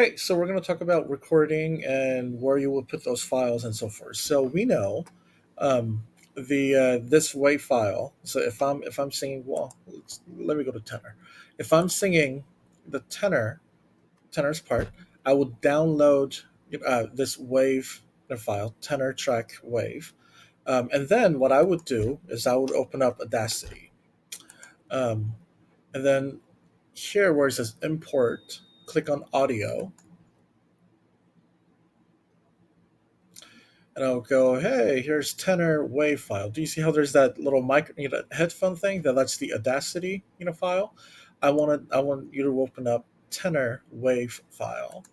Hey, so we're going to talk about recording and where you will put those files and so forth. So we know the this WAV file. So if I'm singing, well, let me go to tenor. If I'm singing the tenor's part, I will download this wave file, tenor track wave, and then what I would do is I would open up Audacity, um, and then here where it says import, click on audio, and I'll go, hey, here's tenor wave file. Do you see how there's that little headphone thing that's the Audacity file? I want you to open up tenor wave file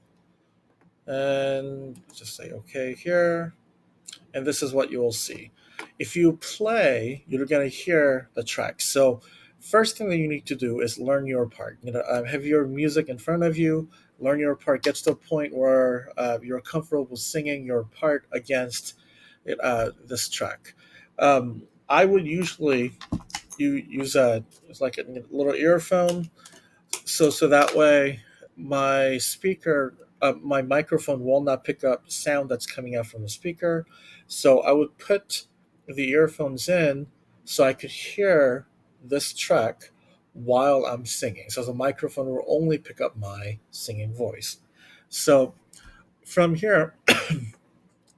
and just say okay here, and this is what you will see. If you play, you're gonna hear the track. So first thing that you need to do is learn your part. Have your music in front of you. Learn your part. Gets to a point where you're comfortable singing your part against this track. I would usually you use a it's like a little earphone, so that way my microphone will not pick up sound that's coming out from the speaker. So I would put the earphones in so I could hear this track while I'm singing. So the microphone will only pick up my singing voice. So from here,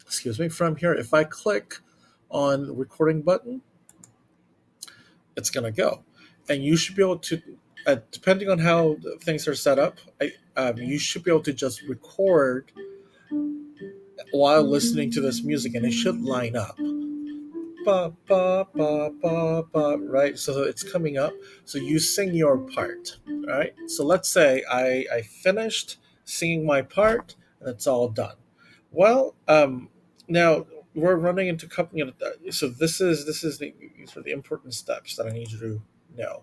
excuse me, from here, if I click on the recording button, it's going to go. And you should be able to, depending on how things are set up, you should be able to just record while listening to this music, and it should line up. Ba, ba, ba, ba, ba, right? So it's coming up. So you sing your part, right? So let's say I finished singing my part and it's all done. Well, now we're running into couple. So this is the sort of the important steps that I need you to know.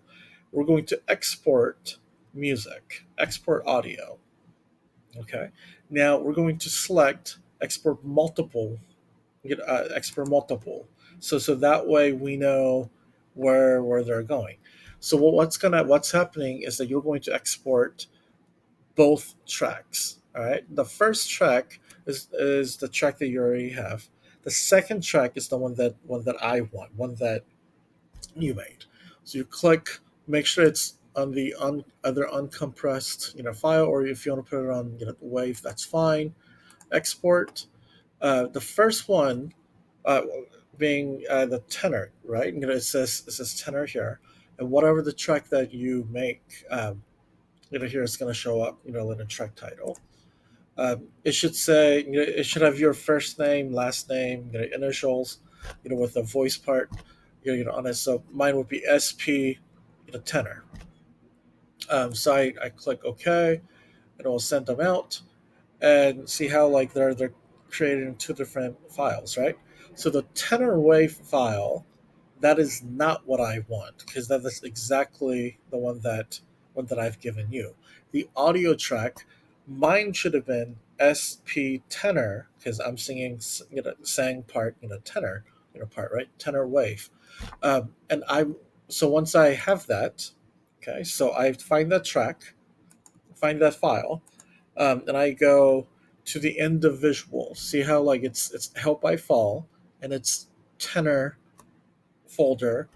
We're going to export music, export audio. Okay. Now we're going to select export multiple, export multiple. So that way we know where they're going. So what's happening is that you're going to export both tracks. All right. The first track is the track that you already have. The second track is the one that I want, one that you made. So you click, make sure it's on the other uncompressed file, or if you want to put it on wave, that's fine. Export. The first one uh, being the tenor, right? It says tenor here, and whatever the track that you make, here it's going to show up, in the track title. It should say, it should have your first name, last name, initials, with the voice part, on it. So mine would be SP, tenor. So I click OK, and it will send them out, and see how like they're created in two different files, right? So the tenor wave file, that is not what I want, because that is exactly the one that I've given you. The audio track, mine should have been SP tenor, because I'm singing sang part, tenor, part, right? Tenor wave. And I so once I have that, okay, so I find that track, find that file, and I go to the individual. See how like it's help by fall, and it's tenor folder,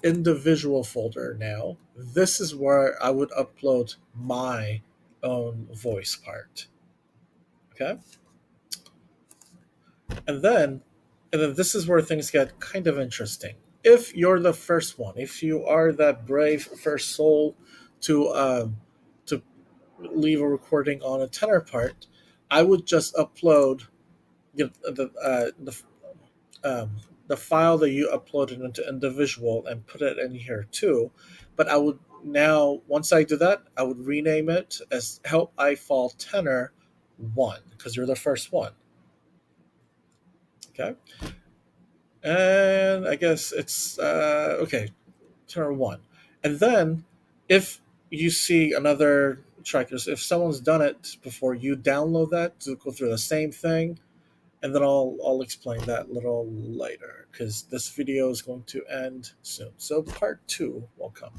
individual folder. Now this is where I would upload my own voice part. Okay, and then this is where things get kind of interesting. If you're the first one, if you are that brave first soul to leave a recording on a tenor part, I would just upload the file that you uploaded into individual and put it in here too. But I would now, once I do that, I would rename it as Help I Fall Tenor 1, because you're the first one. Okay. And I guess it's okay, tenor 1. And then if you see another track, if someone's done it before, you download that to go through the same thing, and then I'll explain that a little later, because this video is going to end soon. So part 2 will come.